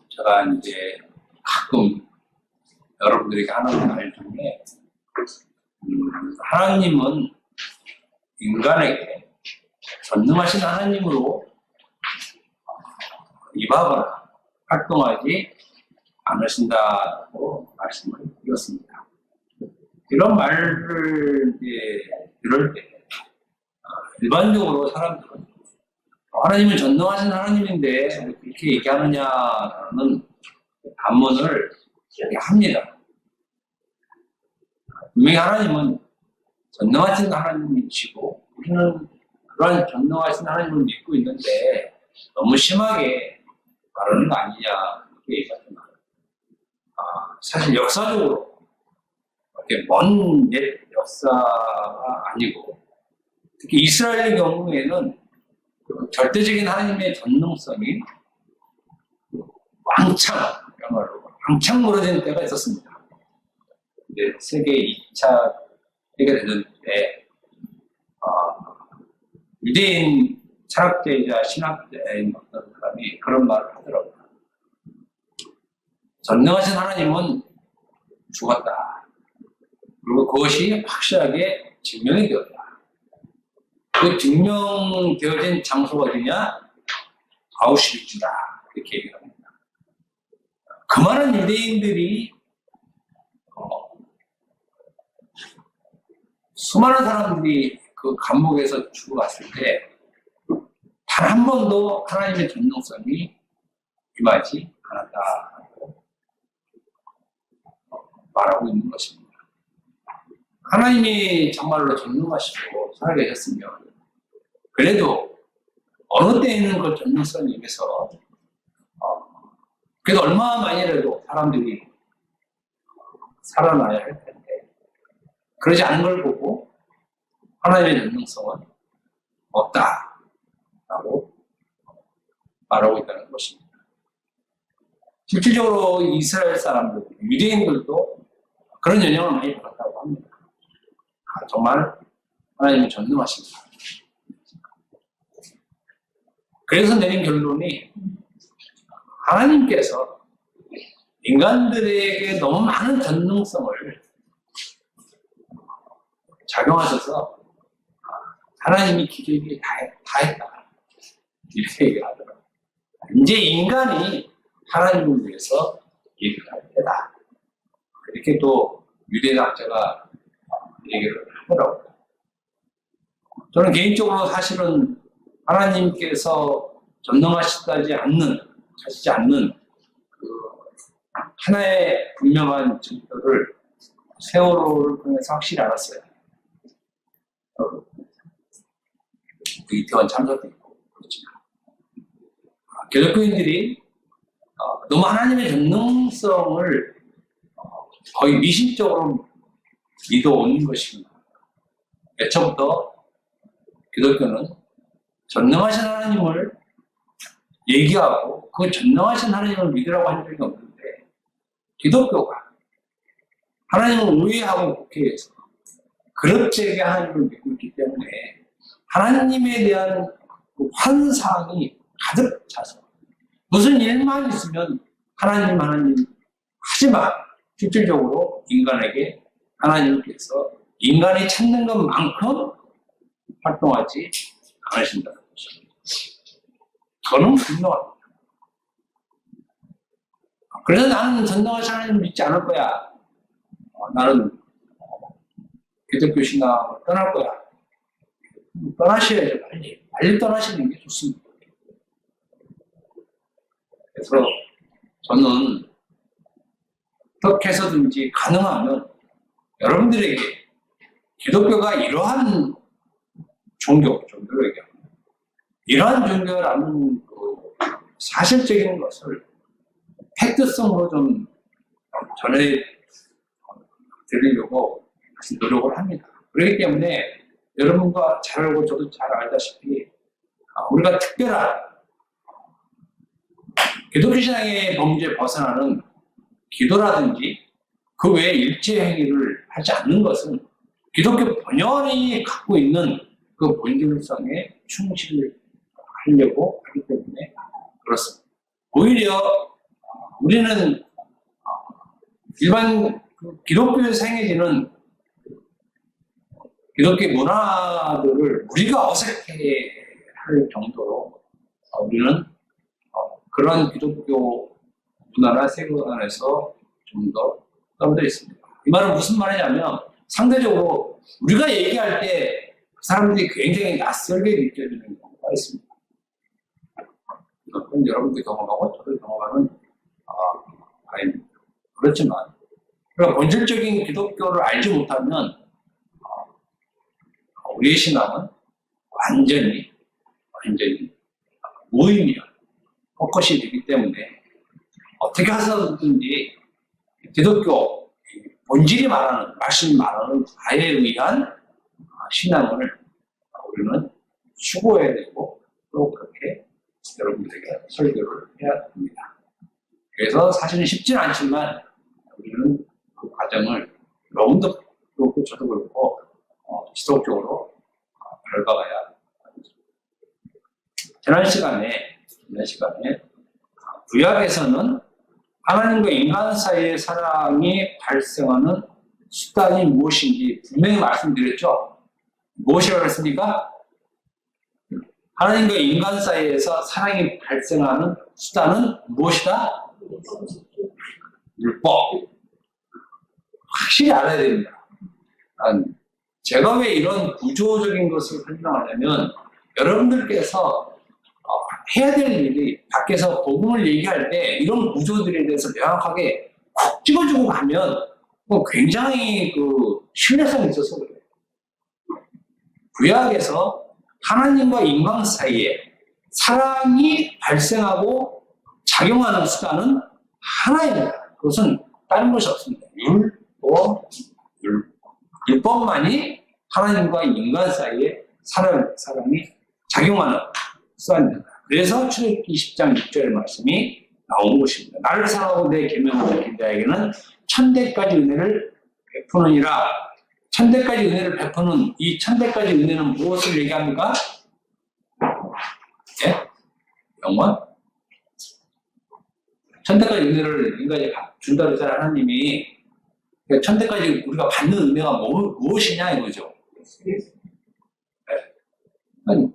제가 이제 가끔 여러분들에게 하는 말 중에 하나님은 인간에게 전능하신 하나님으로 임하거나 활동하지 않으신다고 말씀을 드렸습니다. 이런 말을 이제 들을 때 일반적으로 사람들은 하나님은 전능하신 하나님인데 그렇게 얘기하느냐는 반문을 합니다. 분명히 하나님은 전능하신 하나님이시고 우리는 그러한 전능하신 하나님을 믿고 있는데 너무 심하게 말하는 거 아니냐 이렇게 얘기하지만 사실 역사적으로 이렇게 먼 옛 역사가 아니고 특히 이스라엘의 경우에는 절대적인 하나님의 전능성이 왕창 무너지는 때가 있었습니다. 이제 세계 2차 세계대전 때 유대인 철학자이자 신학자인 어떤 사람이 그런 말을 하더라고요. 전능하신 하나님은 죽었다. 그리고 그것이 확실하게 증명이 되었다. 그 증명되어진 장소가 어디냐? 아우슈비츠다. 이렇게 얘기를 합니다. 그 많은 유대인들이 수많은 사람들이 그 감옥에서 죽어갔을 때 단 한 번도 하나님의 전능성이 임하지 않았다고 말하고 있는 것입니다. 하나님이 정말로 전능하시고 살아계셨으면 그래도 어느 때에는 그 전능성에 임해서 그래도 얼마만이라도 사람들이 살아나야 할 텐데 그러지 않은 걸 보고 하나님의 전능성은 없다라고 말하고 있다는 것입니다. 실질적으로 이스라엘 사람들, 유대인들도 그런 영향을 많이 받았다고 합니다. 정말 하나님이 전능하십니다. 그래서 내린 결론이 하나님께서 인간들에게 너무 많은 전능성을 작용하셔서 하나님이 기적이 다 했다. 이렇게 얘기를 하더라고요. 이제 인간이 하나님을 위해서 일을 할 때다. 이렇게 또 유대학자가 얘기를 하더라고요. 저는 개인적으로 사실은 하나님께서 전능하시지 않는 그 하나의 분명한 증거를 세월호를 통해서 확실히 알았어요. 그 이태원 참사도 있고 그렇지만 기독교인들이 너무 하나님의 전능성을 거의 미신적으로 믿어온 것입니다. 애초부터 기독교는 전능하신 하나님을 얘기하고 그 전능하신 하나님을 믿으라고 한 적이 없는데 기독교가 하나님을 오해하고 국회에서 그릇되게 하나님을 믿고 있기 때문에 하나님에 대한 그 환상이 가득 차서 무슨 일만 있으면 하나님 하지만 실질적으로 인간에게 하나님께서 인간이 찾는 것만큼 활동하지 않으신다는 것입니다. 저는 분명합니다. 그래서 나는 전능하신 하나님을 믿지 않을 거야. 나는 기독교 신앙을 떠날 거야. 떠나셔야죠. 빨리 떠나시는 게 좋습니다. 그래서 저는 어떻게 해서든지 가능하면 여러분들에게 기독교가 이러한 종교를 얘기합니다. 이러한 종교라는 그 사실적인 것을 팩트성으로 좀 전해드리려고 노력을 합니다. 그렇기 때문에 여러분과 잘 알고 저도 잘 알다시피 우리가 특별한 기독교 신앙의 범죄에 벗어나는 기도라든지 그 외에 일체 행위를 하지 않는 것은 기독교 본연이 갖고 있는 그 본질성에 충실하지 하려고 하기 때문에 그렇습니다. 오히려 우리는 일반 기독교에서 행해지는 기독교 문화들을 우리가 어색해할 정도로 우리는 그런 기독교 문화나 세계관에서 좀 더 떨어져 있습니다. 이 말은 무슨 말이냐면 상대적으로 우리가 얘기할 때 그 사람들이 굉장히 낯설게 느껴지는 경우가 있습니다. 그건 여러분들이 경험하고 저도 경험하는 바입니다. 그렇지만 우리가 본질적인 기독교를 알지 못하면 우리의 신앙은 완전히 무의미한 헛것이 되기 때문에 어떻게 해서든지 기독교 본질이 말하는 말씀이 말하는 바에 의한 신앙을 우리는 추구해야 되고 또 그렇게 여러분들에게 설교를 해야 됩니다. 그래서 사실은 쉽지는 않지만 우리는 그 과정을 여러분도 그렇고 저도 그렇고 지속적으로 밟아가야 합니다. 지난 시간에 구약에서는 하나님과 인간 사이의 사랑이 발생하는 수단이 무엇인지 분명히 말씀드렸죠. 무엇이라고 했습니까? 하나님과 인간 사이에서 사랑이 발생하는 수단은 무엇이다? 율법. 확실히 알아야 됩니다. 제가 왜 이런 구조적인 것을 설명하냐면 여러분들께서 해야 될 일이 밖에서 복음을 얘기할 때 이런 구조들에 대해서 명확하게 콕 찍어주고 가면 굉장히 신뢰성이 있어서 그래요. 구약에서 하나님과 인간 사이에 사랑이 발생하고 작용하는 수단은 하나입니다. 그것은 다른 것이 없습니다. 율법만이 하나님과 인간 사이에 사랑이 작용하는 수단입니다. 그래서 출애굽기 10장 6절 말씀이 나온 것입니다. 나를 사랑하고 내 계명을 지킨 자에게는 천대까지 은혜를 베푸느니라. 천대까지 은혜를 베푸는 이 천대까지 은혜는 무엇을 얘기합니까? 예? 영원? 천대까지 은혜를 인간이 준다고 했잖아요. 하나님이 천대까지 우리가 받는 은혜가 무엇이냐 이거죠. 네. 아니,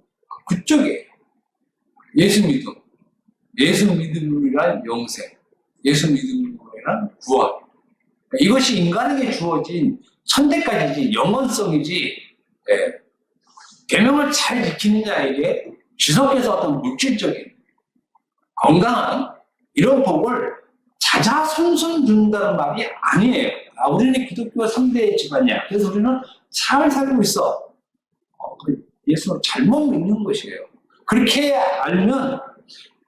그쪽에 예수 믿음이란 영생, 예수 믿음이란 구원. 이것이 인간에게 주어진 천대까지지 영원성이지. 계명을 잘 지키는 자에게 지속해서 어떤 물질적인 건강한 이런 복을 자자손손 준다는 말이 아니에요. 우리는 기독교가 3대 집안이야. 그래서 우리는 잘 살고 있어. 예수를 잘못 믿는 것이에요. 그렇게 알면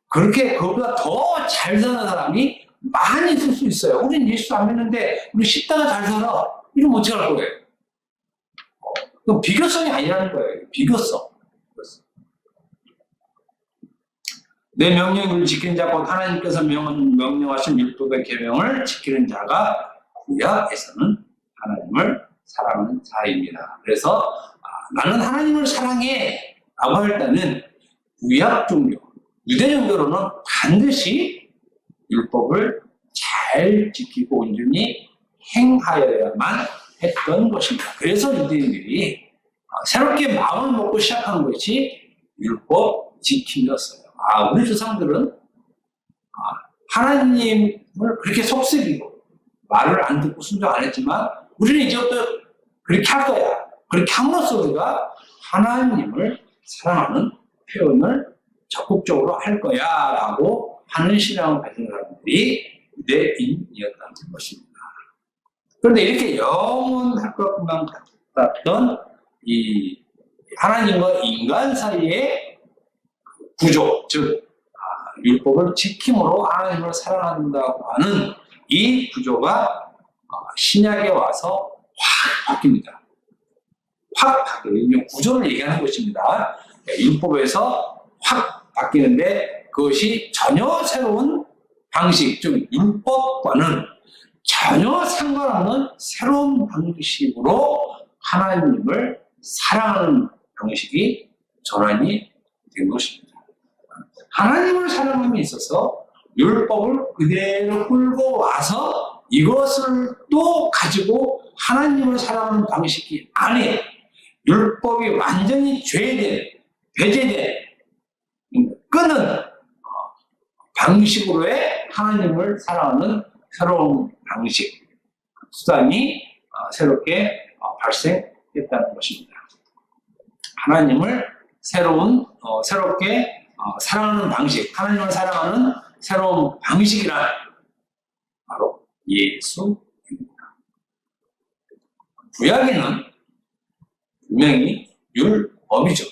그렇게 그보다 더 잘 사는 사람이 많이 있을 수 있어요. 우리는 예수 안 믿는데 우리 십다가 잘 살아. 이러면 어떻게 할 거예요? 그건 비교성이 아니라는 거예요. 비교성. 내 명령을 지키는 자, 곧 하나님께서 명령하신 율법의 계명을 지키는 자가 구약에서는 하나님을 사랑하는 자입니다. 그래서 나는 하나님을 사랑해 라고 할 때는 구약 종교, 유대 종교로는 반드시 율법을 잘 지키고 온전히 행하여야만 했던 것입니다. 그래서 유대인들이 새롭게 마음을 먹고 시작한 것이 율법 지킴이었어요. 우리 조상들은 하나님을 그렇게 속삭이고 말을 안 듣고 순종 안 했지만 우리는 이제부터 그렇게 할 거야. 그렇게 함으로써 우리가 하나님을 사랑하는 표현을 적극적으로 할 거야 라고 하는 신앙을 가진 사람들이 유대인이었다는 것입니다. 그런데 이렇게 영원할 것만 같았던 이 하나님과 인간 사이의 구조, 즉 율법을 지킴으로 하나님을 사랑한다고 하는 이 구조가 신약에 와서 확 바뀝니다. 확 바뀌는 구조를 얘기하는 것입니다. 율법에서 확 바뀌는데 그것이 전혀 새로운 방식, 즉 율법과는 전혀 상관없는 새로운 방식으로 하나님을 사랑하는 방식이 전환이 된 것입니다. 하나님을 사랑함에 있어서 율법을 그대로 끌고 와서 이것을 또 가지고 하나님을 사랑하는 방식이 아닌 율법이 완전히 죄된, 배제된, 끊은 방식으로의 하나님을 사랑하는 새로운 방식, 수단이 새롭게 발생했다는 것입니다. 하나님을 새롭게 사랑하는 방식, 하나님을 사랑하는 새로운 방식이란 바로 예수입니다. 구약에는 분명히 율법이죠.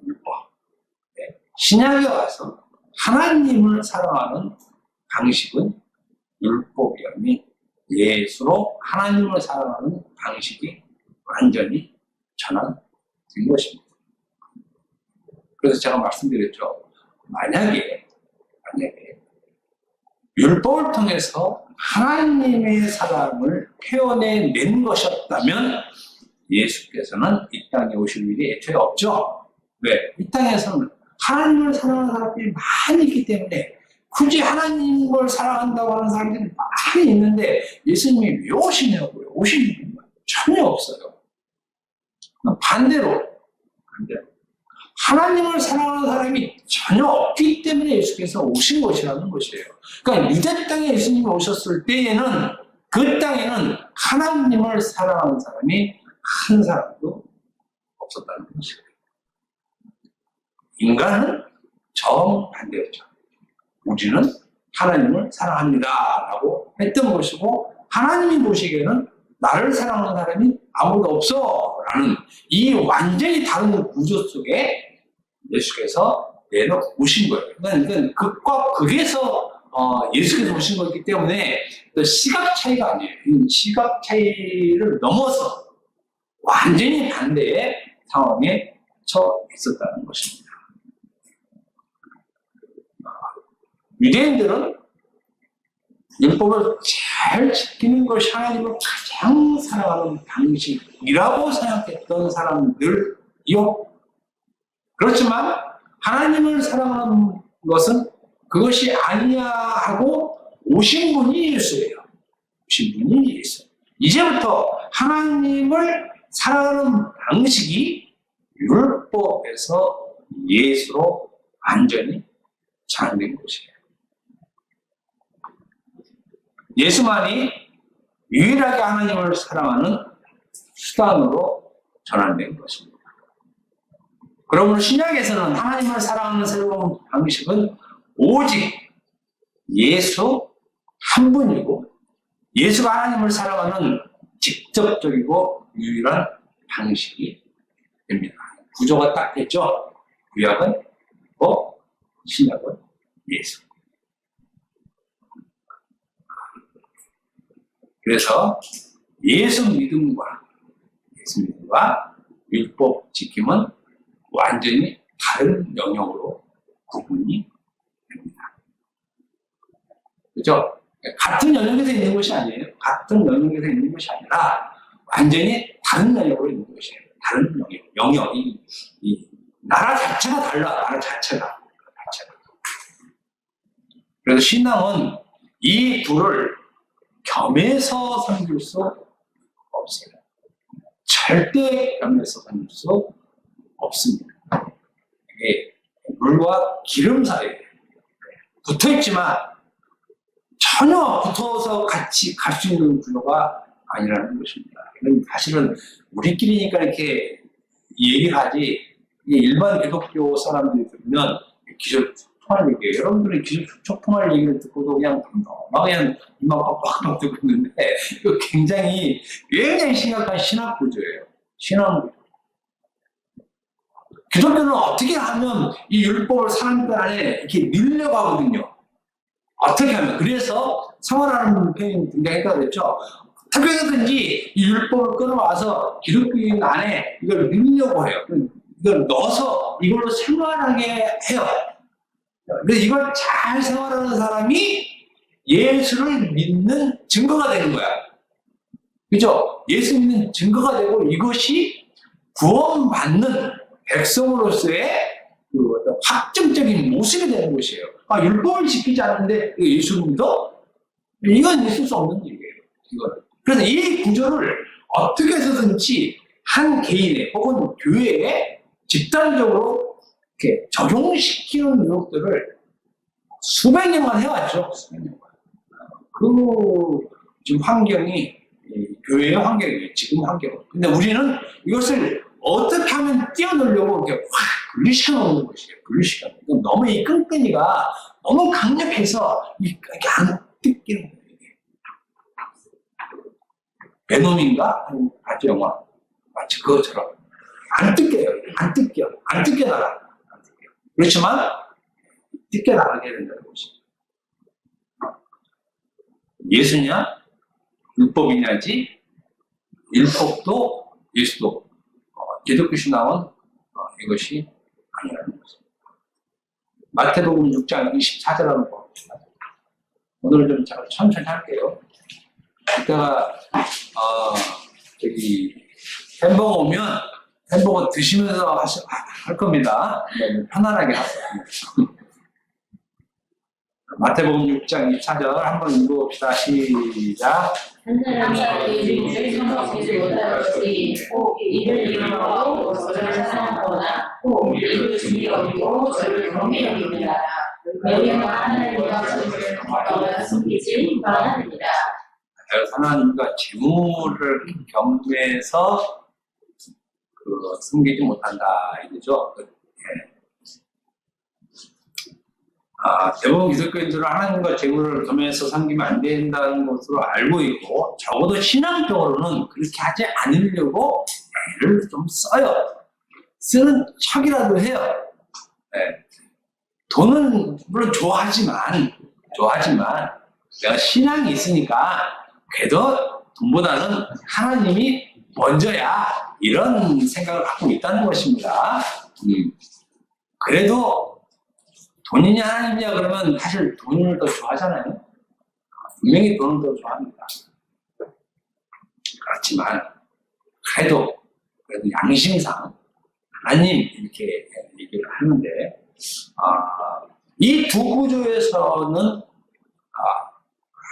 율법. 신약에 와서 하나님을 사랑하는 방식은 율법이 아닌 예수로 하나님을 사랑하는 방식이 완전히 전환된 것입니다. 그래서 제가 말씀드렸죠. 만약에 율법을 통해서 하나님의 사랑을 표현해낸 것이었다면 예수께서는 이 땅에 오실 일이 애초에 없죠. 왜? 이 땅에서는 하나님을 사랑하는 사람들이 많이 있기 때문에 굳이 하나님을 사랑한다고 하는 사람들이 많이 있는데 예수님이 왜 오시냐고요? 오시는 이유가 전혀 없어요. 반대로 하나님을 사랑하는 사람이 전혀 없기 때문에 예수께서 오신 것이라는 것이에요. 그러니까 유대 땅에 예수님이 오셨을 때에는 그 땅에는 하나님을 사랑하는 사람이 한 사람도 없었다는 것이에요. 인간은 정반대였죠. 우리는 하나님을 사랑합니다 라고 했던 것이고 하나님이 보시기에는 나를 사랑하는 사람이 아무도 없어 라는 이 완전히 다른 구조 속에 예수께서 내려오신 거예요. 그러니까 극과 극에서 예수께서 오신 거기 때문에 시각 차이가 아니에요. 이 시각 차이를 넘어서 완전히 반대의 상황에 처해 있었다는 것입니다. 유대인들은 율법을 잘 지키는 것이 하나님을 가장 사랑하는 방식이라고 생각했던 사람들이요. 그렇지만 하나님을 사랑하는 것은 그것이 아니야 하고 오신 분이 예수예요. 오신 분이 예수. 이제부터 하나님을 사랑하는 방식이 율법에서 예수로 완전히 전환된 것이에요. 예수만이 유일하게 하나님을 사랑하는 수단으로 전환된 것입니다. 그러므로 신약에서는 하나님을 사랑하는 새로운 방식은 오직 예수 한 분이고 예수가 하나님을 사랑하는 직접적이고 유일한 방식이 됩니다. 구조가 딱 됐죠? 구약은 신약은 예수. 그래서 예수 믿음과 율법 지킴은 완전히 다른 영역으로 구분이 됩니다. 그렇죠? 같은 영역에서 있는 것이 아니에요. 같은 영역에서 있는 것이 아니라 완전히 다른 영역으로 있는 것이에요. 다른 영역. 이 나라 자체가 달라. 나라 자체가. 그래서 신앙은 이 둘을 겸해서 섬길 수 없어요. 절대 겸해서 섬길 수 없습니다. 이게 물과 기름 사이에 붙어있지만 전혀 붙어서 같이 갈 수 있는 구조가 아니라는 것입니다. 사실은 우리끼리니까 이렇게 얘기를 하지 일반 기독교 사람들이 들으면 기적통할 얘기예요. 여러분들은 기적통할 얘기를 듣고도 그냥 이만 빡빡 듣고 있는데 이거 굉장히 심각한 신학 구조예요. 신학 구조. 기독교는 어떻게 하면 이 율법을 사람들 안에 이렇게 늘려가거든요. 어떻게 하면. 그래서 성화라는 표현이 등장했다고 그랬죠. 어떻게 해서든지 이 율법을 끌어와서 기독교인 안에 이걸 넣으려고 해요. 이걸 넣어서 이걸로 생활하게 해요. 근데 이걸 잘 생활하는 사람이 예수를 믿는 증거가 되는 거야. 그죠? 예수 믿는 증거가 되고 이것이 구원받는 백성으로서의 그 어떤 확정적인 모습이 되는 것이에요. 아, 율법을 지키지 않는데 예수를 믿어? 이건 있을 수 없는 일이에요. 이거는. 그래서 이 구조를 어떻게 해서든지 한 개인의 혹은 교회에 집단적으로 이렇게 적용시키는 노력들을 수백 년간 해왔죠. 수백 년간. 그 지금 환경이 교회의 환경이에요. 지금 환경은. 근데 우리는 이것을 어떻게 하면 뛰어놀려고 이렇게 확 분리시켜 놓는 것이에요. 분리시켜 놓는. 너무 이 끈끈이가 너무 강력해서 이렇게 안 뜯기는 거예요. 베놈인가? 아주 영화. 마치 그것처럼. 안 뜯겨요. 안 뜯겨. 안 뜯겨나가. 안 뜯겨. 그렇지만, 뜯겨나가게 된다는 것이죠. 예수냐? 율법이냐지? 율법도 예수도 기독교 신앙은 이것이 아니라는 것입니다. 마태복음 6장 24절 한번 봅시다. 오늘 좀 천천히 할게요. 이따가 저기 햄버거 오면 햄버거 드시면서 할 겁니다. 편안하게 하세요. 마태복음 6장 24절 한번 읽어봅시다. 시작. 한 사람이 주인을 성공하지 못하였으니 혹 이를 이용하고 저를 사랑하거나 혹 이를 중히 여기고 저를 경히 여깁니다. 너희가 하나님과 저를 너희가 숨기지 말아냅니다. 하나님과 재물을 경배해서 숨기지 못한다 이거죠. 대부분 기독교인들은 하나님과 재물을 겸해서 섬기면 안 된다는 것으로 알고 있고, 적어도 신앙적으로는 그렇게 하지 않으려고 애를 좀 써요. 쓰는 척이라도 해요. 네. 돈은 물론 좋아하지만 내가 신앙이 있으니까 그래도 돈보다는 하나님이 먼저야, 이런 생각을 갖고 있다는 것입니다. 그래도 돈이냐 하나님이냐 그러면 사실 돈을 더 좋아하잖아요. 분명히 돈을 더 좋아합니다. 그렇지만 그래도 양심상 하나님 이렇게 얘기를 하는데, 이 두 구조에서는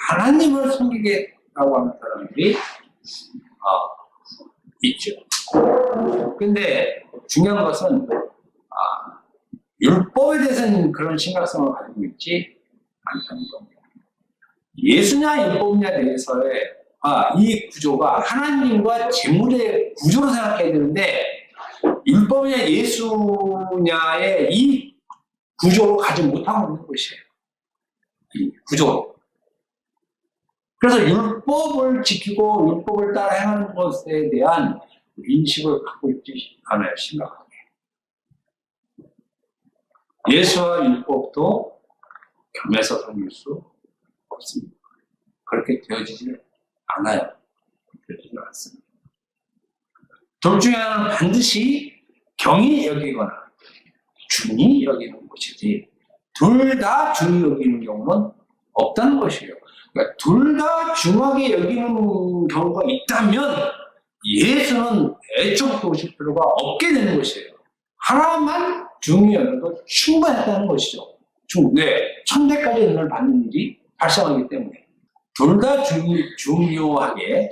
하나님을 섬기겠다고 하는 사람들이 있죠. 근데 중요한 것은 율법에 대해서는 그런 심각성을 가지고 있지 않다는 겁니다. 예수냐 율법이냐 대해서의 이 구조가 하나님과 재물의 구조로 생각해야 되는데, 율법이냐 예수냐의 이 구조로 가지 못하고 있는 것이에요. 이 구조로. 그래서 율법을 지키고 율법을 따라 행하는 것에 대한 인식을 갖고 있지 않아요. 심각하게. 예수와 율법도 겸해서 섬길 수 없습니다. 그렇게 되어지지 않아요. 되어지지 않습니다. 둘 중에 하나는 반드시 경히 여기거나 중히 여기는 것이지, 둘 다 중히 여기는 경우는 없다는 것이에요. 그러니까 둘 다 중하게 여기는 경우가 있다면 예수는 애초부터 오실 필요가 없게 되는 것이에요. 하나만 중히 여겨도 충분했다는 것이죠. 천대까지 은혜를 받는 일이 발생하기 때문에 둘 다 중요하게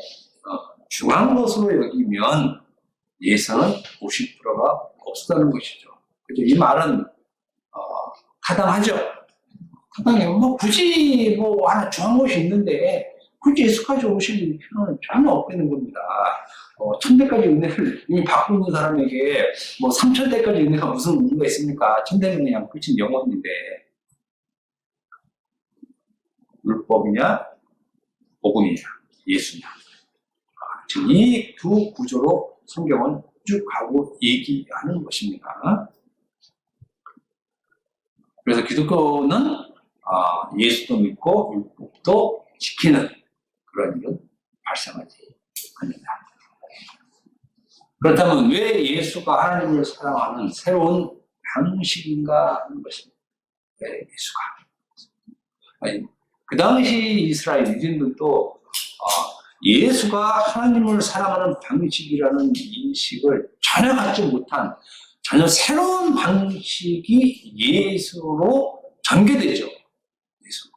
중한 것으로 여기면 예수는 오실 필요가 없다는 것이죠. 그래서 이 말은 타당하죠. 타당해요. 굳이 하나 중한 것이 있는데 굳이 예수까지 오실 필요는 전혀 없는 겁니다. 1000대까지 은혜를 이미 받고 있는 사람에게 3000대까지 은혜가 무슨 의미가 있습니까? 1000대는 그냥 끝인 영혼인데. 율법이냐 복음이냐 예수냐, 지금 이 두 구조로 성경은 쭉 가고 얘기하는 것입니다. 그래서 기독교는 예수도 믿고 율법도 지키는 그런 일은 발생하지 않는다. 그렇다면 왜 예수가 하나님을 사랑하는 새로운 방식인가 하는 것입니다. 왜 예수가? 그 당시 이스라엘 유대인들도 예수가 하나님을 사랑하는 방식이라는 인식을 전혀 갖지 못한, 전혀 새로운 방식이 예수로 전개되죠. 예수.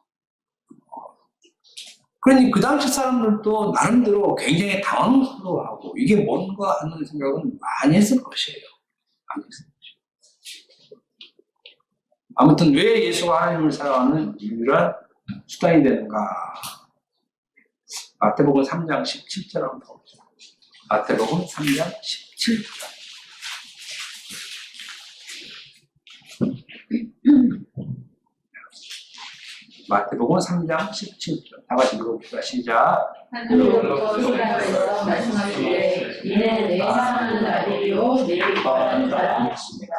그러니 그 당시 사람들도 나름대로 굉장히 당황스러워하고 이게 뭔가 하는 생각은 많이 했을 것이에요. 많이 했을 것이에요. 아무튼 왜 예수가 하나님을 사랑하는 유일한 수단이 되는가? 마태복음 3장 17절 한번 보죠. 마태복음 3장 17절. 마태복음 3장 17절. 다 같이 읽어봅시다. 시작. 하늘로부터 시간에서 말씀하시되 이는 내 사랑하는 아들이요 내 기뻐하는 사람이십니다.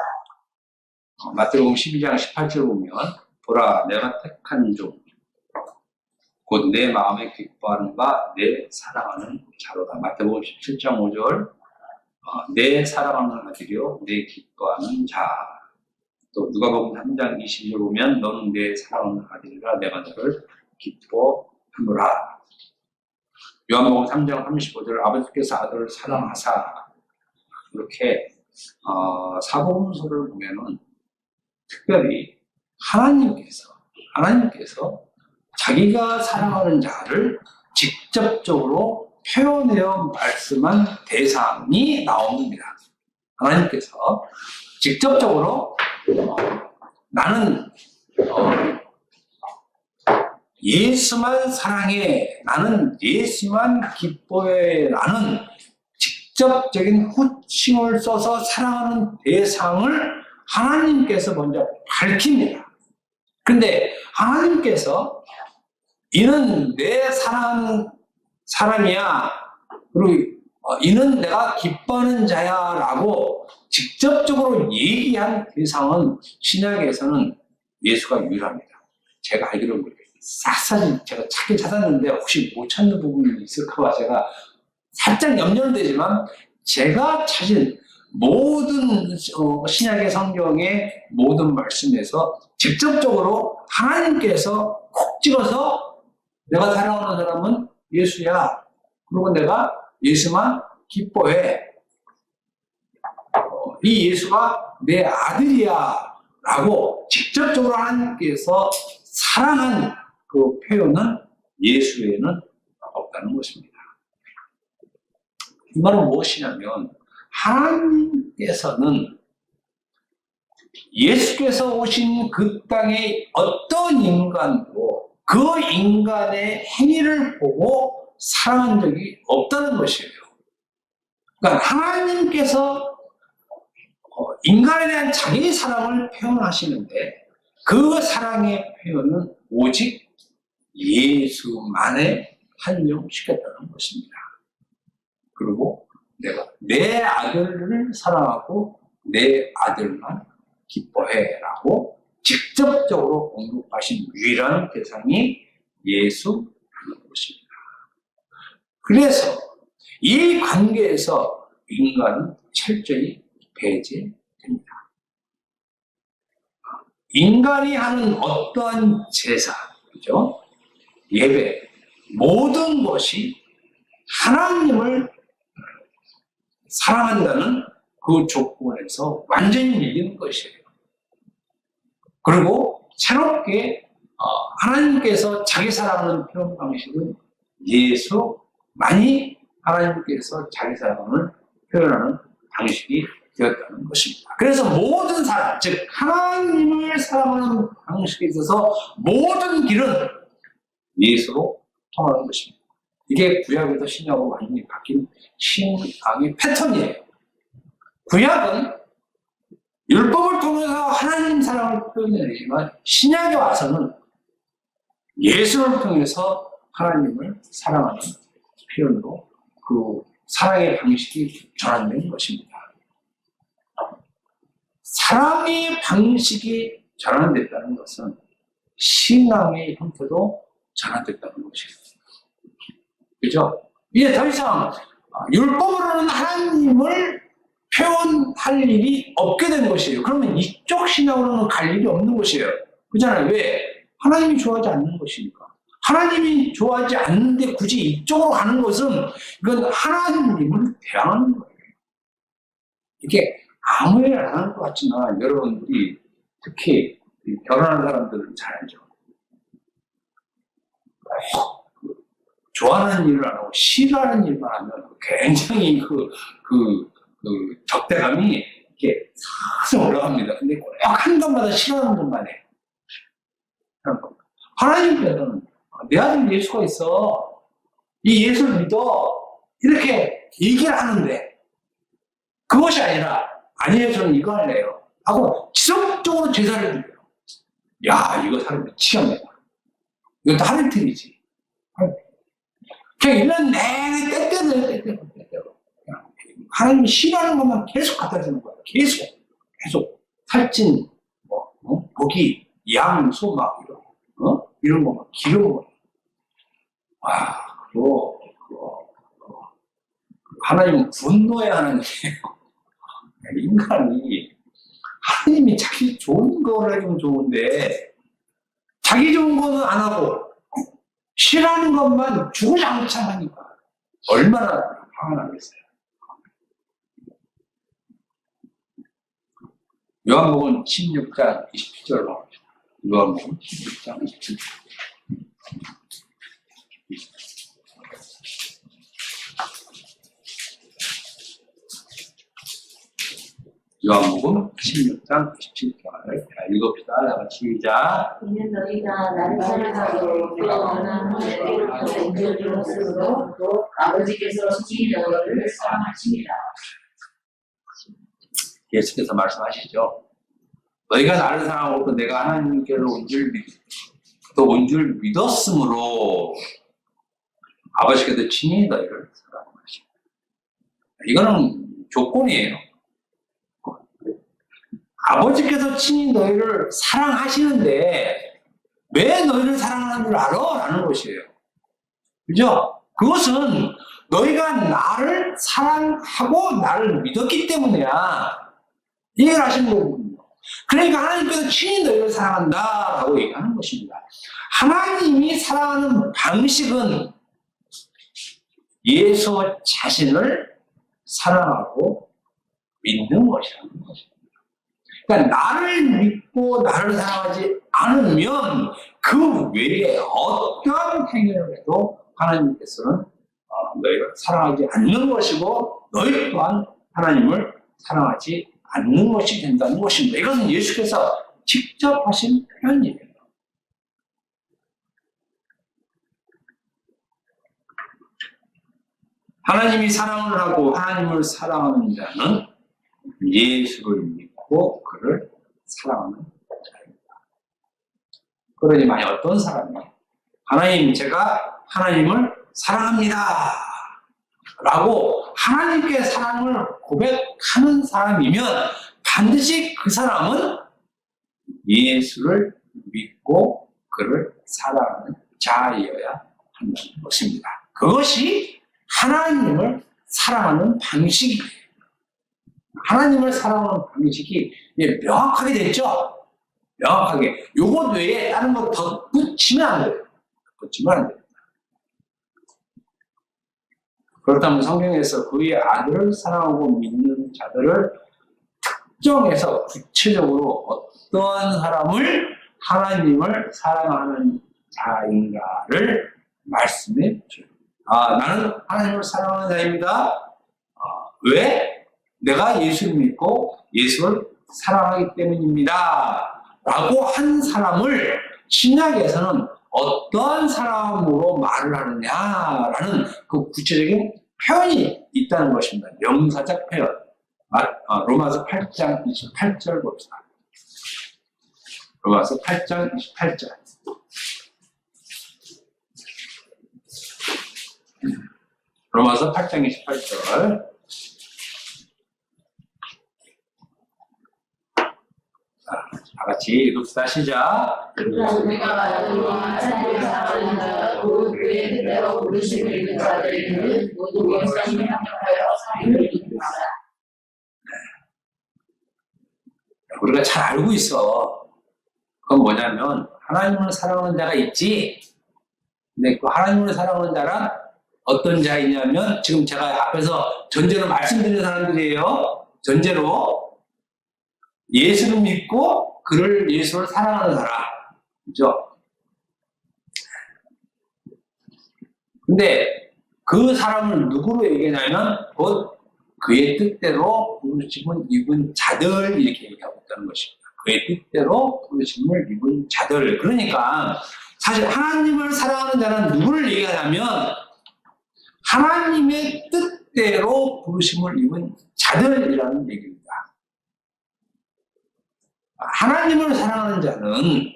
마태복음 12장 18절 보면 보라 내가 택한 종 곧 내 마음에 기뻐하는 바 내 사랑하는 자로다. 마태복음 17장 5절 내 사랑하는 아들이요 내 기뻐하는 자. 또 누가복음 3장 20절 보면 너는 내 사랑하는 아들이라 내가 너를 기뻐하노라. 요한복음 3장 35절 아버지께서 아들을 사랑하사. 이렇게 사복음서를 보면은 특별히 하나님께서 자기가 사랑하는 자를 직접적으로 표현하여 말씀한 대상이 나옵니다. 하나님께서 직접적으로 나는 예수만 사랑해, 나는 예수만 기뻐해, 라는 직접적인 호칭을 써서 사랑하는 대상을 하나님께서 먼저 밝힙니다. 근데 하나님께서 이는 내 사랑하는 사람이야, 그리고 이는 내가 기뻐하는 자야 라고 직접적으로 얘기한 대상은 신약에서는 예수가 유일합니다. 제가 알기로는 샅샅이 제가 찾긴 찾았는데 혹시 못 찾는 부분이 있을까 봐 제가 살짝 염려는 되지만 제가 찾은 모든 신약의 성경의 모든 말씀에서 직접적으로 하나님께서 콕 찍어서 내가 사랑하는 사람은 예수야. 그리고 내가 예수만 기뻐해. 이 예수가 내 아들이야. 라고 직접적으로 하나님께서 사랑한 그 표현은 예수에는 없다는 것입니다. 이 말은 무엇이냐면 하나님께서는 예수께서 오신 그 땅에 어떤 인간도 그 인간의 행위를 보고 사랑한 적이 없다는 것이에요. 그러니까 하나님께서 인간에 대한 자기의 사랑을 표현하시는데 그 사랑의 표현은 오직 예수만에 한정시켰다는 것입니다. 그리고 내가 내 아들을 사랑하고 내 아들만 기뻐해라고 직접적으로 언급하신 유일한 대상이 예수라는 것입니다. 그래서 이 관계에서 인간은 철저히 배제됩니다. 인간이 하는 어떠한 제사, 그죠? 예배, 모든 것이 하나님을 사랑한다는 그 조건에서 완전히 밀리는 것이에요. 그리고 새롭게 하나님께서 자기 사랑하는 표현 방식은 예수만이 하나님께서 자기 사랑을 표현하는 방식이 되었다는 것입니다. 그래서 모든 사랑, 즉 하나님을 사랑하는 방식에 있어서 모든 길은 예수로 통하는 것입니다. 이게 구약에서 신약으로 완전히 바뀐 신앙의 패턴이에요. 구약은 율법을 통해서 하나님 사랑을 표현하지만 신약에 와서는 예수를 통해서 하나님을 사랑하는 표현으로 그 사랑의 방식이 전환된 것입니다. 사랑의 방식이 전환됐다는 것은 신앙의 형태도 전환됐다는 것이에요. 그죠? 이제 더 이상 율법으로는 하나님을 표현할 일이 없게 된 것이에요. 그러면 이쪽 신앙으로는 갈 일이 없는 것이에요. 그렇잖아요. 왜? 하나님이 좋아하지 않는 것이니까. 하나님이 좋아하지 않는데 굳이 이쪽으로 가는 것은 이건 하나님을 대항하는 거예요. 이게 아무 일 안 하는 것 같지만 여러분들이 특히 이 결혼한 사람들은 잘 알죠. 좋아하는 일을 안 하고 싫어하는 일만 하면 굉장히 그 적대감이 이렇게 싹 올라갑니다. 근데 꼭 한 것마다 싫어하는 것만 해. 하나님께서는 내 아들 예수가 있어. 이 예수를 믿어. 이렇게 얘기를 하는데 그것이 아니라 아니에요. 저는 이거 할래요. 하고 지속적으로 제사를 드려요. 야, 이거 사람 미치겠네. 이것도 하는 틀이지. 그냥 1년 내내 때때로 하나님이 싫어하는 것만 계속 갖다 주는 거야. 계속 살찐 고기, 양, 소 막 이런 거 막 기름 거. 와, 그거 하나님은 분노의 하나님이에요. 인간이 하나님이 자기 좋은 거를 해주면 좋은데 자기 좋은 거는 안 하고 싫어하는 것만 주구장창 하니까 얼마나 화가 나겠어요. 요한복음 16장 27절로 나옵니다. 요한복음 16장 27절. 요한복음 16장 27절. 읽읍시다. 다 같이 시작. 이는 너희가 나를 사랑하고 또 너는 내게로부터 옮겨준 것으로 또 아버지께서 친히 너희를 사랑하십니다. 예수께서 말씀하시죠. 너희가 나를 사랑하고 또 내가 하나님께로 온 줄 믿었으므로 아버지께서 친히 너희를 사랑하십니다. 이거는 조건이에요. 아버지께서 친히 너희를 사랑하시는데 왜 너희를 사랑하는 줄 알아? 라는 것이에요. 그죠? 그것은 너희가 나를 사랑하고 나를 믿었기 때문이야. 이해를 하시는 거거든요. 그러니까 하나님께서 친히 너희를 사랑한다 라고 얘기하는 것입니다. 하나님이 사랑하는 방식은 예수 자신을 사랑하고 믿는 것이라는 것입니다. 그러니까 나를 믿고 나를 사랑하지 않으면 그 외에 어떤 행위를 해도 하나님께서는 너희를 사랑하지 않는 것이고 너희 또한 하나님을 사랑하지 않는 것이 된다는 것입니다. 이것은 예수께서 직접 하신 표현이에요. 하나님이 사랑을 하고 하나님을 사랑하는 자는 예수를 믿고 그를 사랑하는 자입니다. 그러니 만약 어떤 사람이 하나님, 제가 하나님을 사랑합니다 라고 하나님께 사랑을 고백하는 사람이면 반드시 그 사람은 예수를 믿고 그를 사랑하는 자이어야 한다는 것입니다. 그것이 하나님을 사랑하는 방식이에요. 하나님을 사랑하는 방식이 명확하게 됐죠? 명확하게. 요것 외에 다른 거 더 붙이면 안 돼요. 붙이면 안 돼요. 그렇다면 성경에서 그의 아들을 사랑하고 믿는 자들을 특정해서 구체적으로 어떤 사람을 하나님을 사랑하는 자인가를 말씀해 주십니다. 나는 하나님을 사랑하는 자입니다. 왜? 내가 예수를 믿고 예수를 사랑하기 때문입니다. 라고 한 사람을 신약에서는 어떤 사람으로 말을 하느냐라는 그 구체적인 표현이 있다는 것입니다. 명사적 표현. 로마서 8장 28절 봅시다. 로마서 8장 28절. 로마서 8장 28절. 다 같이 읽읍시다. 시작. 우리가 너희와 하나님을 사랑하는 자, 또 그의 뜻대로 부르심을 입은 자들에게는 모두 영생을 합력하여 사랑을 이루라. 우리가 잘 알고 있어. 그건 뭐냐면 하나님을 사랑하는 자가 있지. 근데 그 하나님을 사랑하는 자란 어떤 자이냐면 지금 제가 앞에서 전제로 말씀드린 사람들이에요. 전제로 예수를 믿고 예수를 사랑하는 사람. 그죠? 근데 그 사람을 누구로 얘기하냐면 곧 그의 뜻대로 부르심을 입은 자들 이렇게 얘기하고 있다는 것입니다. 그의 뜻대로 부르심을 입은 자들. 그러니까 사실 하나님을 사랑하는 자는 누구를 얘기하냐면 하나님의 뜻대로 부르심을 입은 자들이라는 얘기입니다. 하나님을 사랑하는 자는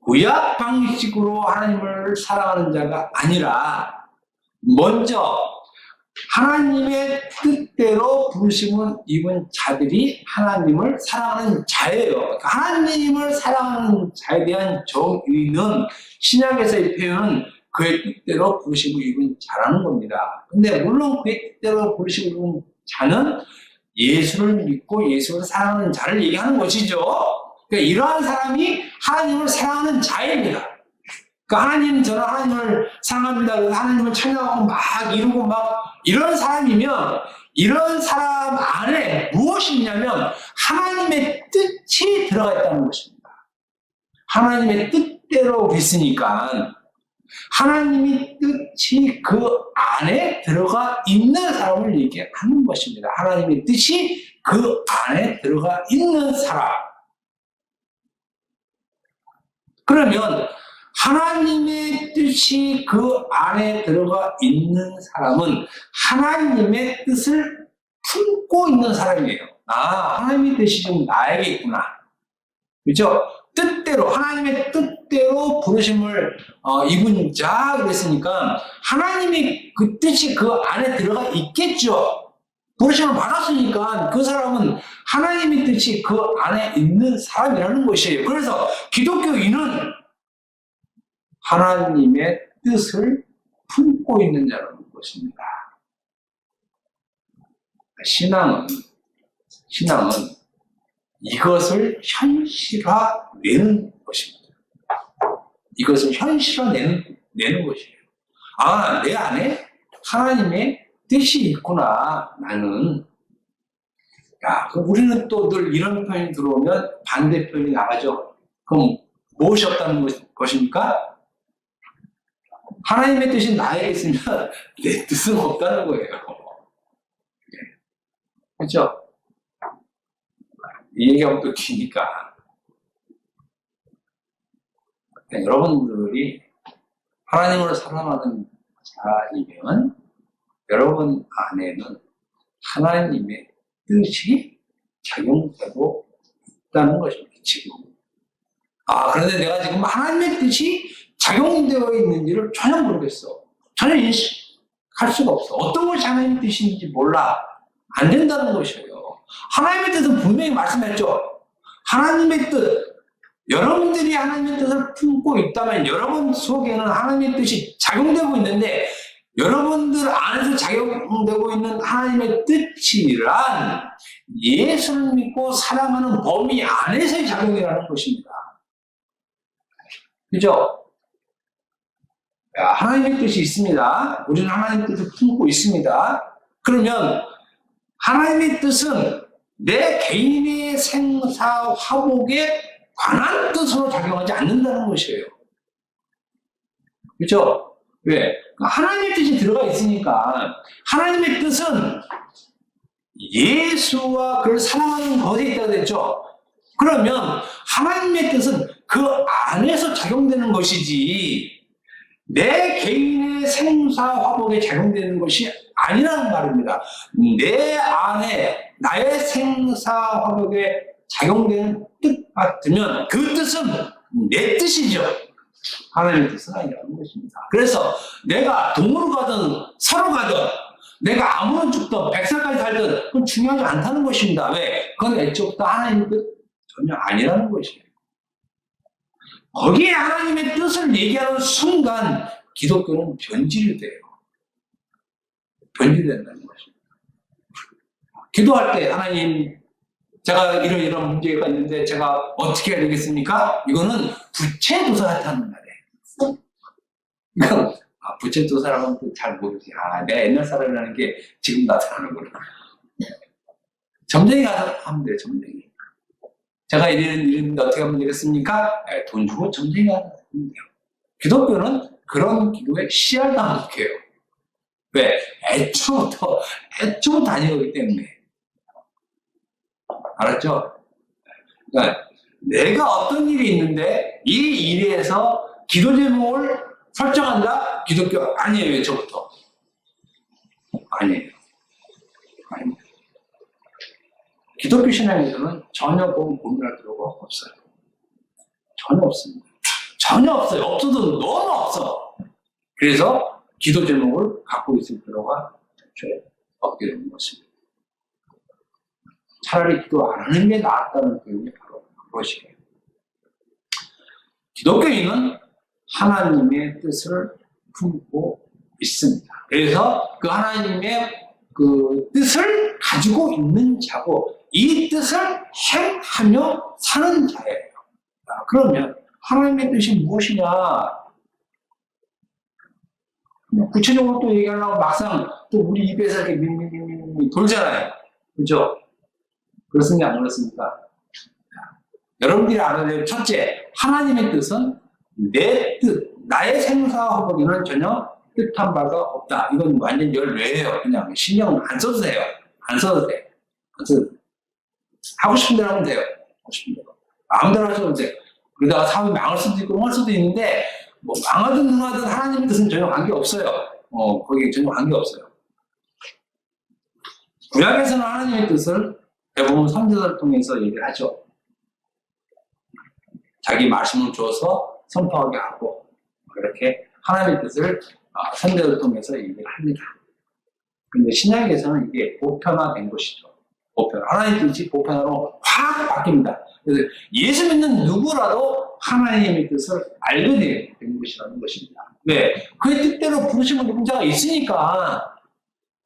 구약 방식으로 하나님을 사랑하는 자가 아니라 먼저 하나님의 뜻대로 부르심을 입은 자들이 하나님을 사랑하는 자예요. 그러니까 하나님을 사랑하는 자에 대한 정의는 신약에서의 표현은 그의 뜻대로 부르심을 입은 자라는 겁니다. 근데 물론 그의 뜻대로 부르심을 입은 자는 예수를 믿고 예수를 사랑하는 자를 얘기하는 것이죠. 그러니까 이러한 사람이 하나님을 사랑하는 자입니다. 그러니까 하나님, 저는 하나님을 사랑합니다. 그래서 하나님을 찬양하고 막 이루고 막 이런 사람이면 이런 사람 안에 무엇이 있냐면 하나님의 뜻이 들어가 있다는 것입니다. 하나님의 뜻대로 됐으니까 하나님의 뜻이 그 안에 들어가 있는 사람을 얘기하는 것입니다. 하나님의 뜻이 그 안에 들어가 있는 사람. 그러면 하나님의 뜻이 그 안에 들어가 있는 사람은 하나님의 뜻을 품고 있는 사람이에요. 하나님의 뜻이 지금 나에게 있구나. 그렇죠? 뜻대로, 하나님의 뜻대로 부르심을 입은 자 그랬으니까 하나님의 그 뜻이 그 안에 들어가 있겠죠. 부르심을 받았으니까 그 사람은 하나님의 뜻이 그 안에 있는 사람이라는 것이에요. 그래서 기독교인은 하나님의 뜻을 품고 있는 자라는 것입니다. 신앙은 이것을 현실화내는 것입니다. 이것을 현실화내는 것이에요. 내 안에 하나님의 뜻이 있구나, 나는. 그럼 우리는 또 늘 이런 표현이 들어오면 반대 표현이 나가죠. 그럼 무엇이 없다는 것입니까? 하나님의 뜻이 나에게 있으면 내 뜻은 없다는 거예요. 그렇죠? 이 얘기하면 또 기니까. 여러분들이 하나님을 사랑하는 자이면 여러분 안에는 하나님의 뜻이 작용되고 있다는 것입니다. 지금. 그런데 내가 지금 하나님의 뜻이 작용되어 있는지를 전혀 모르겠어. 전혀 인식할 수가 없어. 어떤 것이 하나님의 뜻인지 몰라. 안 된다는 것이에요. 하나님의 뜻은 분명히 말씀했죠. 하나님의 뜻, 여러분들이 하나님의 뜻을 품고 있다면 여러분 속에는 하나님의 뜻이 작용되고 있는데 여러분들 안에서 작용되고 있는 하나님의 뜻이란 예수를 믿고 사랑하는 범위 안에서의 작용이라는 것입니다. 그죠? 하나님의 뜻이 있습니다. 우리는 하나님의 뜻을 품고 있습니다. 그러면 하나님의 뜻은 내 개인의 생사 화복에 관한 뜻으로 작용하지 않는다는 것이에요. 그렇죠? 왜? 하나님의 뜻이 들어가 있으니까 하나님의 뜻은 예수와 그를 사랑하는 것에 있다고 했죠. 그러면 하나님의 뜻은 그 안에서 작용되는 것이지 내 개인의 생사 화복에 작용되는 것이 아니라는 말입니다. 내 안에 나의 생사 화복에 작용되는 뜻 같으면 그 뜻은 내 뜻이죠. 하나님의 뜻은 아니라는 것입니다. 그래서 내가 동으로 가든 서로 가든 내가 아무런 죽든 100살까지 살든 그건 중요하지 않다는 것입니다. 왜? 그건 애초부터 하나님의 뜻 전혀 아니라는 것이에요. 거기에 하나님의 뜻을 얘기하는 순간 기독교는 변질이 돼요. 변질된다는 것입니다. 기도할 때 하나님, 제가 이런 문제가 있는데 제가 어떻게 해야 되겠습니까? 이거는 부채도사한테 말이에요. 이건 부채도사라고는 잘 모르지. 내가 옛날 사람이라는 게 지금 나타나는구나. 점쟁이 가서 하면 돼요, 점쟁이. 제가 이랬는데 어떻게 하면 되겠습니까? 네, 돈 주고 점쟁이 가서 하면 돼요. 기독교는 그런 기도에 씨알도 안 먹혀요. 왜? 애초부터 아닌 거기 때문에. 알았죠? 그러니까 내가 어떤 일이 있는데 이 일에서 기도 제목을 설정한다? 기독교 아니에요, 애초부터. 아니에요. 아닙니다. 기독교 신앙에서는 전혀 고민할 필요가 없어요. 전혀 없습니다. 전혀 없어요. 없어도 너무 없어. 그래서 기도 제목을 갖고 있을 필요가 없게 되는 것입니다. 차라리 기도 안 하는 게 낫다는 교훈이 바로 그것이에요. 기독교인은 하나님의 뜻을 품고 있습니다. 그래서 그 하나님의 그 뜻을 가지고 있는 자고 이 뜻을 행하며 사는 자예요. 그러면 하나님의 뜻이 무엇이냐? 구체적으로 또 얘기하려고 막상 또 우리 입에서 이렇게 밍밍밍밍 돌잖아요. 그죠? 그렇습니까? 안 그렇습니까? 여러분들이 알아야 될 첫째, 하나님의 뜻은 내 뜻, 나의 생사허벌이는 전혀 뜻한 바가 없다. 이건 완전 열외예요. 그냥 신경 안 써도 돼요. 안 써도 돼. 하고 싶은 대로 하면 돼요. 하고 싶은 대로. 마음대로 하셔도 돼요. 그러다가 사업이 망할 수도 있고 망할 수도 있는데 뭐 망하든 흥하든 하나님의 뜻은 전혀 관계없어요. 거기에 전혀 관계없어요. 구약에서는 하나님의 뜻을 대부분 선지자를 통해서 얘기를 하죠. 자기 말씀을 줘서 선포하게 하고 그렇게 하나님의 뜻을 선지자를 통해서 얘기를 합니다. 그런데 신약에서는 이게 보편화된 것이죠. 하나님의 뜻이 보편화로 확 바뀝니다. 그래서 예수 믿는 누구라도 하나님의 뜻을 알게 되는 것이라는 것입니다. 왜? 그의 뜻대로 부르심을 입은 자가 있으니까.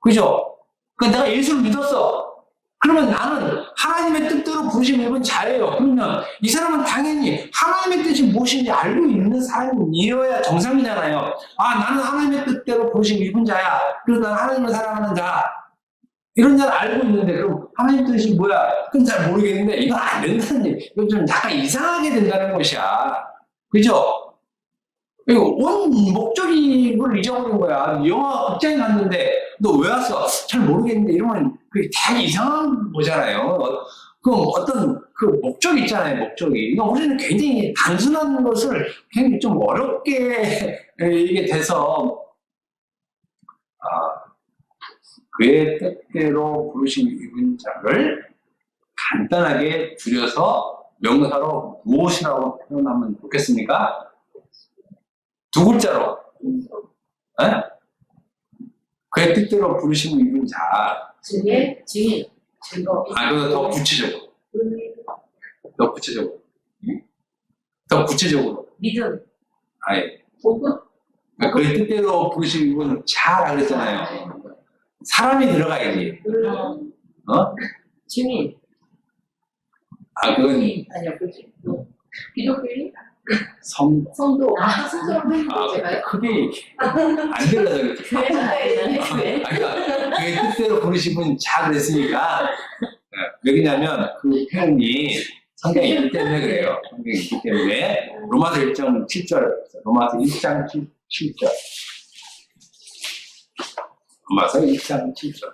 그죠? 내가 예수를 믿었어. 그러면 나는 하나님의 뜻대로 부르심을 입은 자예요. 그러면 이 사람은 당연히 하나님의 뜻이 무엇인지 알고 있는 사람이어야 정상이잖아요. 나는 하나님의 뜻대로 부르심을 입은 자야. 그래서 나는 하나님을 사랑하는 자. 이런 자를 알고 있는데 그럼 하나님 뜻이 뭐야? 그건 잘 모르겠는데 이건 안 된다는 얘기. 이건 좀 약간 이상하게 된다는 것이야. 그죠? 온 목적을 잊어버린 거야. 영화 극장에 갔는데 너 왜 왔어? 잘 모르겠는데 이러면 그게 되게 이상한 거잖아요. 그럼 어떤 그 목적이 있잖아요. 목적이. 그러니까 우리는 굉장히 단순한 것을 굉장히 좀 어렵게 이게 돼서 그의 뜻대로 부르심 입은 자를 간단하게 줄여서 명사로 무엇이라고 표현하면 좋겠습니까? 두 글자로. 그의 뜻대로 부르심을 입은 자. 증인, 증거. 그거 더 구체적으로. 더 구체적으로. 믿음. 복음. 그의 뜻대로 부르심을 입은 자라 그랬잖아요. 사람이 들어가야지. 증인. 그건. 아니요, 그렇지. 기독교인? 성도. 성도. 제가요? 크게 얘기해. 안 들려서 그래. 그러니까 그의 뜻대로 부르심은 자 그랬으니까. 왜 그러냐면 그 표현이 성경에 있기 때문에 그래요. 성경에 있기 때문에. 로마서 1장 7절. 로마서 1장 7절. 로마서 1장 7절.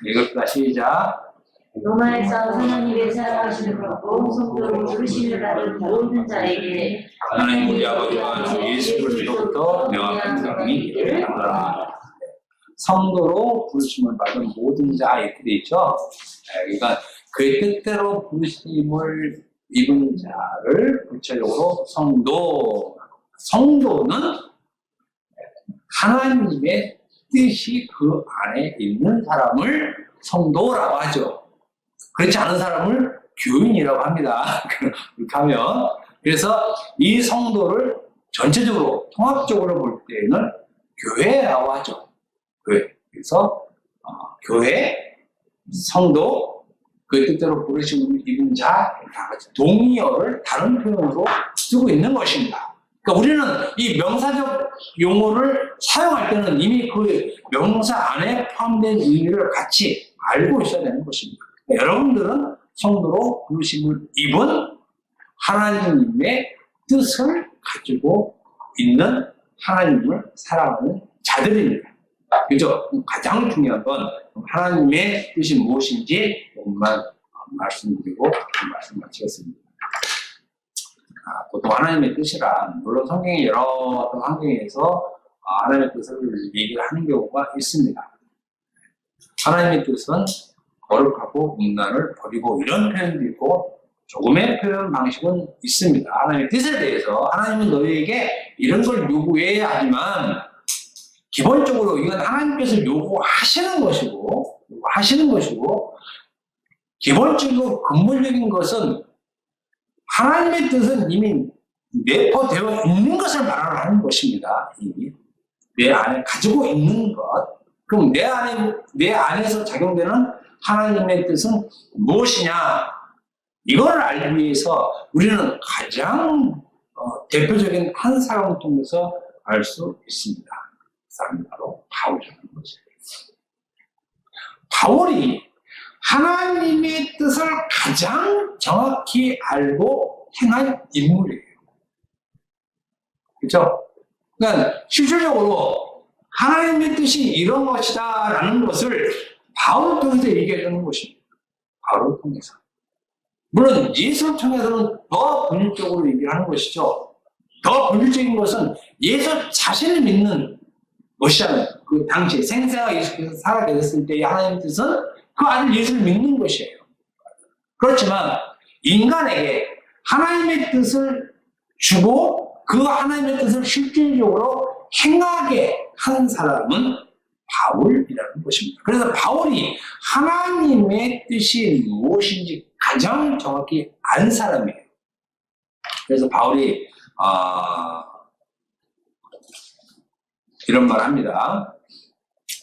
읽읍시다. 시작. 로마에서 하나님의 사랑하심을 받고 성도로 부르심을 받은 모든 자에게 하나님 우리 아버지와 주 예수 그리스도로부터 명확한 사랑이 있기를 바랍니다. 성도로 부르심을 받은 모든 자 이렇게 돼 있죠. 그러니까 그의 뜻대로 부르심을 입은 자를 구체적으로 성도는 하나님의 뜻이 그 안에 있는 사람을 성도라고 하죠. 그렇지 않은 사람을 교인이라고 합니다. 그렇게 하면. 그래서 이 성도를 전체적으로 통합적으로 볼 때는 교회라고 하죠. 교회. 그래서 교회, 성도, 그 뜻대로 부르심을 입은 자, 동의어를 다른 표현으로 쓰고 있는 것입니다. 그러니까 우리는 이 명사적 용어를 사용할 때는 이미 그 명사 안에 포함된 의미를 같이 알고 있어야 되는 것입니다. 여러분들은 성도로 부르심을 입은 하나님의 뜻을 가지고 있는 하나님을 사랑하는 자들입니다. 그죠? 가장 중요한 건 하나님의 뜻이 무엇인지 조금만 말씀드리고 말씀 마치겠습니다. 보통 하나님의 뜻이란 물론 성경의 여러 어떤 환경에서 하나님의 뜻을 얘기를 하는 경우가 있습니다. 하나님의 뜻은 거룩하고 음란을 버리고 이런 표현도 있고 조금의 표현 방식은 있습니다. 하나님의 뜻에 대해서 하나님은 너희에게 이런 걸 요구해야 하지만 기본적으로 이건 하나님께서 요구하시는 것이고 기본적으로 근본적인 것은 하나님의 뜻은 이미 내포되어 있는 것을 말하는 것입니다. 이미 내 안에 가지고 있는 것. 그럼 내 안에서 작용되는 하나님의 뜻은 무엇이냐? 이걸 알기 위해서 우리는 가장 대표적인 한 사람을 통해서 알 수 있습니다. 그 사람이 바로 바울이라는 것이에요. 바울이 하나님의 뜻을 가장 정확히 알고 행한 인물이에요. 그렇죠? 그러니까 실질적으로 하나님의 뜻이 이런 것이다 라는 것을 바울을 통해서 얘기해 주는 것입니다. 바울을 통해서. 물론 예수를 통해서는 더 본질적으로 얘기하는 것이죠. 더 본질적인 것은 예수 자신을 믿는 것이잖아요. 그 당시에 생사가 예수께서 살아계셨을 때의 하나님의 뜻은 그 아들 예수를 믿는 것이에요. 그렇지만 인간에게 하나님의 뜻을 주고 그 하나님의 뜻을 실질적으로 행하게 한 사람은 바울이라는 것입니다. 그래서 바울이 하나님의 뜻이 무엇인지 가장 정확히 안 사람이에요. 그래서 바울이 이런 말을 합니다.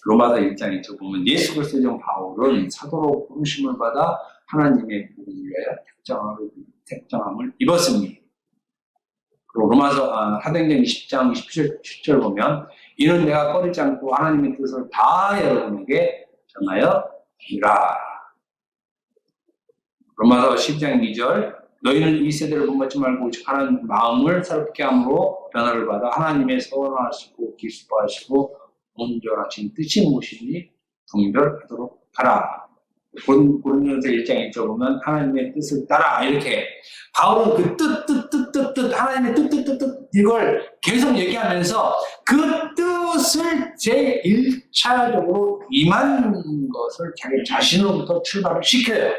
로마서 1장 2절 보면 예수 그리스도의 종 바울은 사도로 부르심을 받아 하나님의 부름에 택정함을 입었으니. 그리고 로마서 사도행전 20장 17절 보면 이는 내가 꺼리지 않고 하나님의 뜻을 다 여러분에게 전하여 이라. 로마서 10장 2절 너희는 이 세대를 본받지 말고 오직 하나님 마음을 새롭게 함으로 변화를 받아 하나님의 선하시고 기뻐하시고 온전하신 뜻이 무엇인지 분별하도록 하라. 고린도서 1장 1절 보면 하나님의 뜻을 따라 이렇게 바울은 그 뜻 하나님의 뜻 이걸 계속 얘기하면서 그 뜻을 제1차적으로 임한 것을 자기 자신으로부터 출발을 시켜요.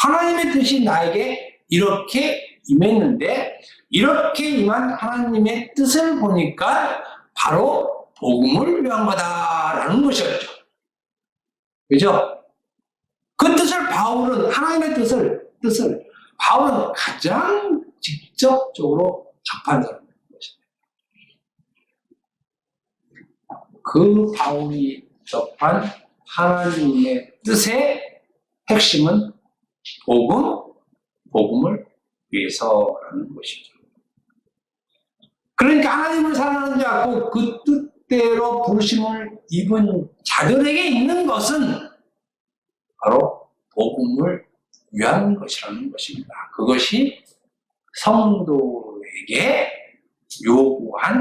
하나님의 뜻이 나에게 이렇게 임했는데 이렇게 임한 하나님의 뜻을 보니까 바로 복음을 위한 거다라는 것이었죠. 그죠? 그 뜻을 바울은 하나님의 뜻을 바울은 가장 직접적으로 접한 사람인 것입니다. 그 바울이 접한 하나님의 뜻의 핵심은 복음을 위해서라는 것이죠. 그러니까 하나님을 사랑하는 자고 그 뜻대로 부르심을 입은 자들에게 있는 것은 바로 복음을 위한 것이라는 것입니다. 그것이 성도에게 요구한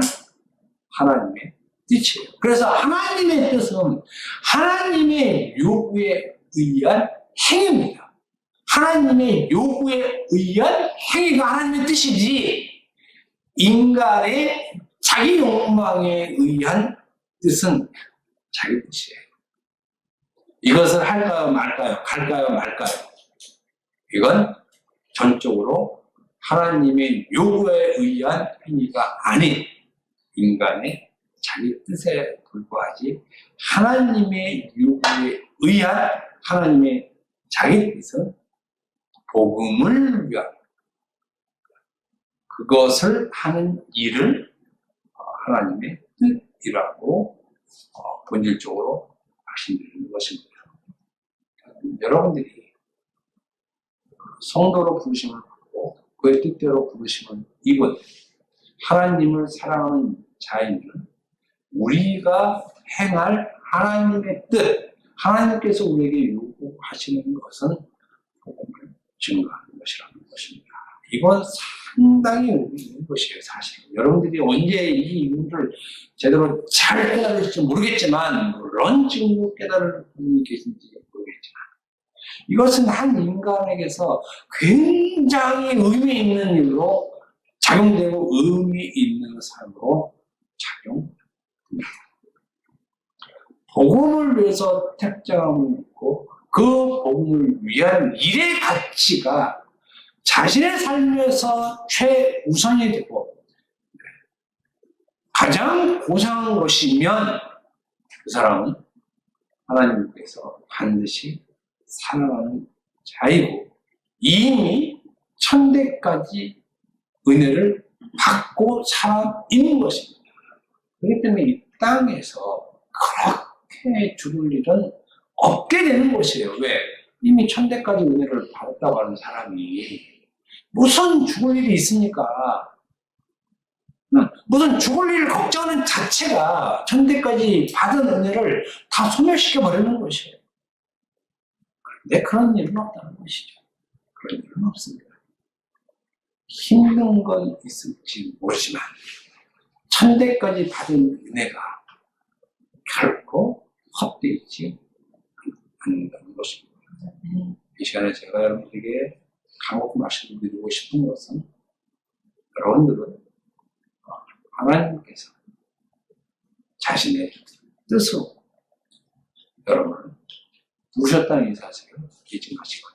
하나님의 뜻이에요. 그래서 하나님의 뜻은 하나님의 요구에 의한 행위입니다. 하나님의 요구에 의한 행위가 하나님의 뜻이지 인간의 자기 욕망에 의한 뜻은 자기 뜻이에요. 이것을 할까요 말까요? 갈까요 말까요? 이건 전적으로 하나님의 요구에 의한 행위가 아닌 인간의 자기 뜻에 불과하지 하나님의 요구에 의한 하나님의 자기 뜻은 복음을 위한 그것을 하는 일을 하나님의 뜻이라고 본질적으로 말씀드리는 것입니다. 여러분들이 성도로 부르심을 받고 그의 뜻대로 부르심을 입은 하나님을 사랑하는 자에는 우리가 행할 하나님의 뜻, 하나님께서 우리에게 요구하시는 것은 복음을 증거하는 것이라는 것입니다. 이건 상당히 의미 있는 것이에요, 사실. 여러분들이 언제 이 이유를 제대로 잘 깨달을지 모르겠지만, 물론 지금도 깨달을 분이 계신지 모르겠지만, 이것은 한 인간에게서 굉장히 의미 있는 일로 작용되고 의미 있는 삶으로 작용됩니다. 복음을 위해서 택정함을 믿고 그 복음을 위한 일의 가치가 자신의 삶에서 최우선이 되고 가장 고상한 것이면 그 사람은 하나님께서 반드시 사랑하는 자이고 이미 천대까지 은혜를 받고 살아 있는 것입니다. 그렇기 때문에 이 땅에서 그렇게 죽을 일은 없게 되는 것이에요. 왜? 이미 천대까지 은혜를 받았다고 하는 사람이 무슨 죽을 일이 있습니까? 무슨 죽을 일을 걱정하는 자체가 천대까지 받은 은혜를 다 소멸시켜 버리는 것이에요. 그런데 그런 일은 없다는 것이죠. 그런 일은 없습니다. 힘든 건 있을지 모르지만 천대까지 받은 은혜가 결코 헛되지 않는다는 것입니다. 이 시간에 제가 여러분들에게 강하고 말씀드리고 싶은 것은 여러분들은 하나님께서 자신의 뜻으로 여러분을 부르셨다는 이 사실을 잊지 마시고요.